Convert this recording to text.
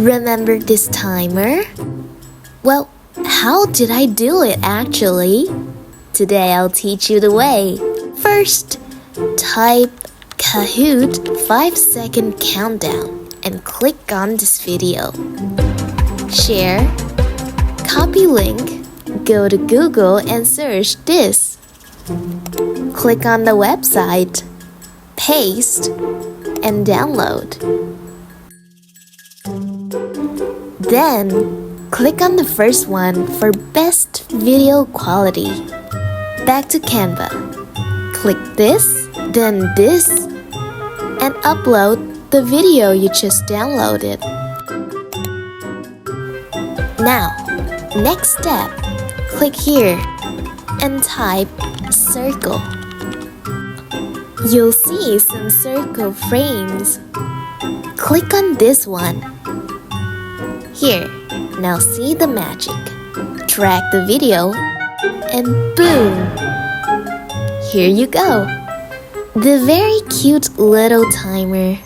Remember this timer? Well, how did I do it actually? Today I'll teach you the way. First, type Kahoot 5-second countdown and click on this video. Share, copy link, go to Google and search this. Click on the website, paste, and download. Then, click on the first one for best video quality. Back to Canva. Click this, then this, and upload the video you just downloaded. Now, next step, click here and type circle. You'll see some circle frames. Click on this one. Here, now see the magic. Drag the video and boom! Here you go. The very cute little timer.